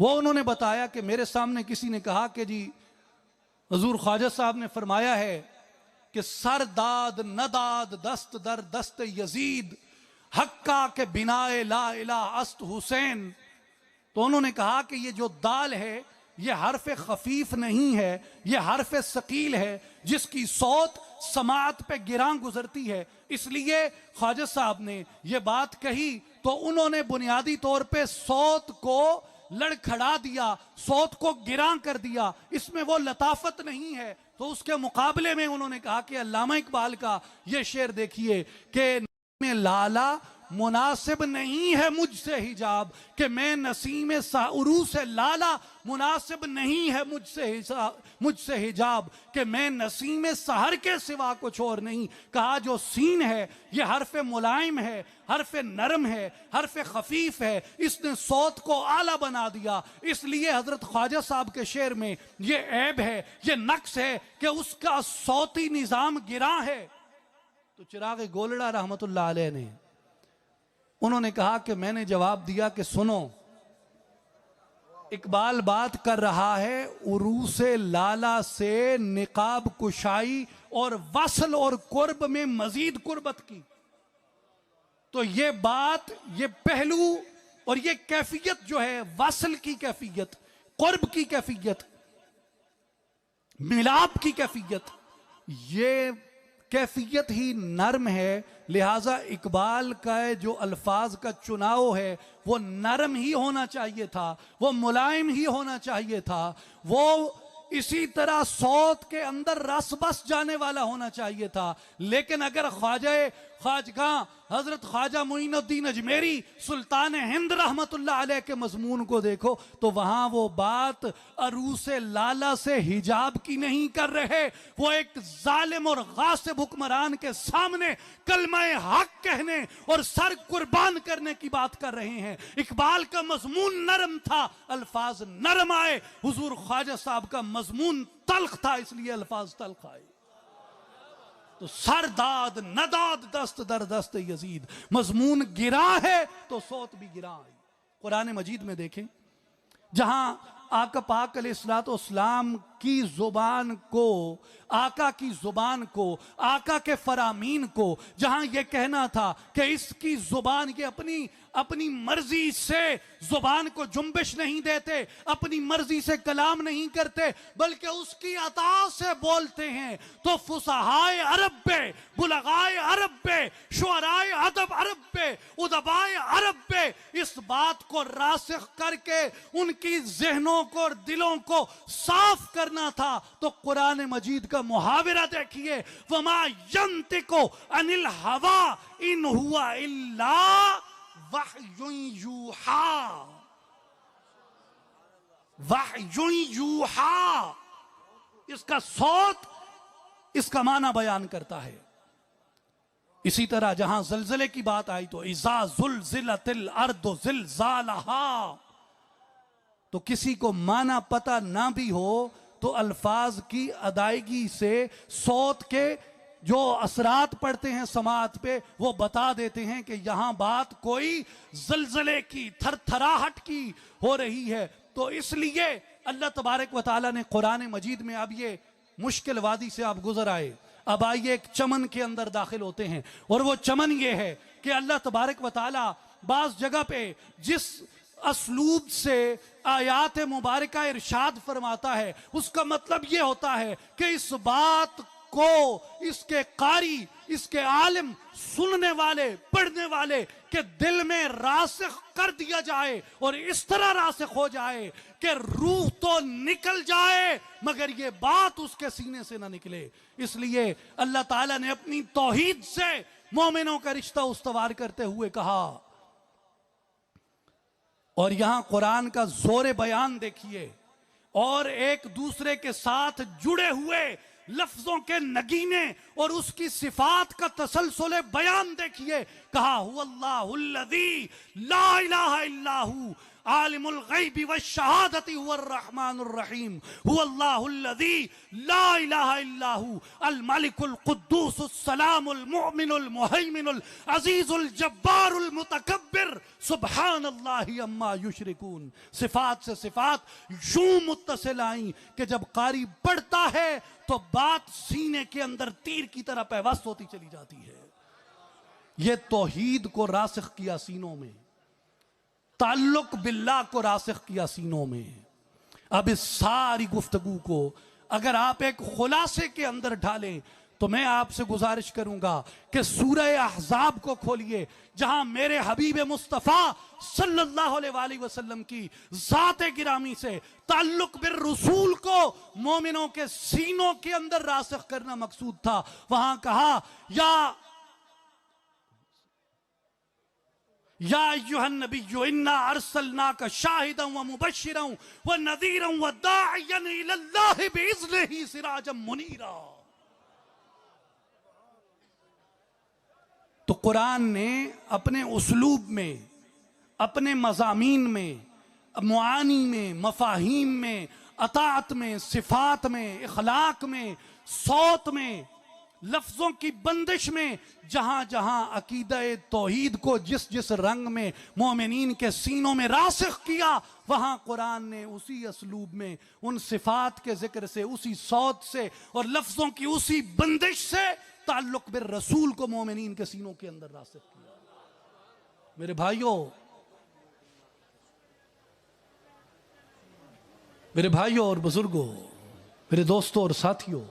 वो उन्होंने बताया कि मेरे सामने किसी ने कहा कि जी हजूर ख्वाजा साहब ने फरमाया है कि सर दाद नदाद दस्त दर दस्त यजीद हक्का के बिनाए ला इला अस्त हुसैन। तो उन्होंने कहा कि ये जो दाल है ये हरफ खफीफ नहीं है, ये हरफ सकील है जिसकी सौत समात पे गिरां गुजरती है। इसलिए ख्वाजा साहब ने ये बात कही तो उन्होंने बुनियादी तौर पे सौत को लड़खड़ा दिया, सौत को गिरां कर दिया, इसमें वो लताफत नहीं है। तो उसके मुकाबले में उन्होंने कहा कि अल्लामा इकबाल का ये शेर देखिए कि में लाला मुनासिब नहीं है मुझसे हिजाब, कि मैं नसीम साउरू से लाला मुनासिब नहीं है मुझसे हिजाब, कि मैं नसीम सहर के सिवा कुछ और नहीं। कहा जो सीन है ये हरफ मुलायम है, हरफ नरम है, हरफ खफीफ है, इसने सौत को आला बना दिया। इसलिए हजरत ख्वाजा साहब के शेर में ये ऐब है, ये नक्स है कि उसका सौती निजाम गिरा है। तो चिराग गोलड़ा रहमतुल्लाह अलैह ने उन्होंने कहा कि मैंने जवाब दिया कि सुनो, इकबाल बात कर रहा है उरूसे लाला से निकाब कुशाई और वसल और कुर्ब में मजीद कुर्बत की। तो ये बात, ये पहलू और ये कैफियत जो है वसल की कैफियत, कुर्ब की कैफियत, मिलाप की कैफियत, ये कैफियत ही नर्म है। लिहाजा इकबाल का जो अल्फाज का चुनाव है वो नरम ही होना चाहिए था, वो मुलायम ही होना चाहिए था, वो इसी तरह सौत के अंदर रस बस जाने वाला होना चाहिए था। लेकिन अगर ख्वाजगा हजरत ख्वाजा मुइनुद्दीन अजमेरी सुल्तान हिंद रहमतुल्लाह अलैह के मजमून को देखो तो वहां वो बात अरूसे लाला से हिजाब की नहीं कर रहे, वो एक जालिम और गासिब हुक्मरान के सामने कलमा हक कहने और सर कुर्बान करने की बात कर रहे हैं। इकबाल का मजमून नरम था, अल्फाज नरम आए। हुजूर ख्वाजा साहब का मजमून तल्ख था, इसलिए अल्फाज तल्ख आए। तो सरदाद नदाद दस्त दर दस्त यजीद, मजमून गिरा है तो सौत भी गिरा आई। कुरान मजीद में देखें, जहां आका पाक अलैहिस्सलाम की जुबान को, आका की जुबान को, आका के फरामीन को जहां यह कहना था कि इसकी जुबान के अपनी मर्जी से जुबान को जुम्बिश नहीं देते, अपनी मर्जी से कलाम नहीं करते, बल्कि उसकी अता से बोलते हैं। तो फुसहाए अरब पे, बुलगाए अरब पे, शुअराए अदब अरब पे, उदबाए अरब पे इस बात को रासिख करके उनकी जहनों को और दिलों को साफ करना था। तो कुरान मजीद का मुहावरा देखिए, वमा यंतिको अनिल हवा इन हुआ इल्ला वह्युन यूहा, वह्युन यूहा। इसका सौत इसका माना बयान करता है। इसी तरह जहां जलजले की बात आई तो इज़ा ज़ुलज़िलतिल अर्दु ज़िलज़ालहा, तो किसी को माना पता ना भी हो तो अल्फाज की अदायगी से सौत के जो असरात पड़ते हैं समात पे वो बता देते हैं कि यहां बात कोई जलजले की, थरथराहट की हो रही है। तो इसलिए अल्लाह तबारक व तआला ने कुरान मजीद में, अब ये मुश्किल वादी से आप गुजर आए, अब आइए एक चमन के अंदर दाखिल होते हैं। और वो चमन ये है कि अल्लाह तबारक व तआला बास जगह पे जिस असलूब से आयात मुबारका इरशाद फरमाता है उसका मतलब यह होता है कि इस बात को इसके कारी, इसके आलिम, सुनने वाले, पढ़ने वाले के दिल में रासिख कर दिया जाए और इस तरह रासिख हो जाए कि रूह तो निकल जाए मगर ये बात उसके सीने से ना निकले। इसलिए अल्लाह ताला ने अपनी तौहीद से मोमिनों का रिश्ता उस्तवार करते हुए कहा। और यहां कुरान का जोर बयान देखिए और एक दूसरे के साथ जुड़े हुए लफ्जों के नगीने और उसकी सिफात का तसलसल बयान देखिए। कहा हुवल्लाहुल्लज़ी ला इलाहा इल्ला हू आलिमुल गैबि वश्शहादति हुवर रहमानुर रहीम हुवल्लाहुल्लज़ी ला इलाहा इल्ला हु अल मलिकुल कुद्दूसुस सलामुल मुमिनुल मुहैमिनुल अजीजुल जब्बारुल मुतकब्बिर सुब्हानल्लाहि अम्मा युशरिकून। सिफात से सिफात यूं मुत्तसिल आई कि जब कारी पढ़ता है तो बात सीने के अंदर तीर की तरह पैवस्त होती चली जाती है। ये तौहीद को रासिख किया सीनों में, ताल्लुक बिल्लाह को रासिख किया सीनों में। अब इस सारी गुफ्तगू को अगर आप एक खुलासे के अंदर ढालें तो मैं आपसे गुजारिश करूंगा कि सूरह अहज़ाब को खोलिए, जहां मेरे हबीब मुस्तफ़ा सल्लल्लाहु अलैहि वसल्लम की ज़ात गिरामी से ताल्लुक बिर रसूल को मोमिनों के सीनों के अंदर रासिख करना मकसूद था। वहां कहा या अय्युहन नबिय्यु इन्ना अरसलनाका शाहिदन व मुबश्शिरन व नज़ीरन व दाइयन इलल्लाहि बिइज़्निही सिराजम मुनीरा। तो कुरान ने अपने उसलूब में, अपने मज़ामीन में, मुआनी में, मफ़ाहीम में, अताअत में, सिफ़ात में, इखलाक में, सौत में, लफ्ज़ों की बंदिश में, जहां जहां अकीदा तौहीद को जिस जिस रंग में मोमिनीन के सीनों में रासिख किया, वहां कुरान ने उसी असलूब में, उन सिफ़ात के ज़िक्र से, उसी सौत से और लफ्ज़ों की उसी बंदिश से ताल्लुक बिर रसूल को मोमिनीन के सीनों के अंदर रासिख किया। मेरे भाइयों और बुजुर्गों, मेरे दोस्तों और साथियों,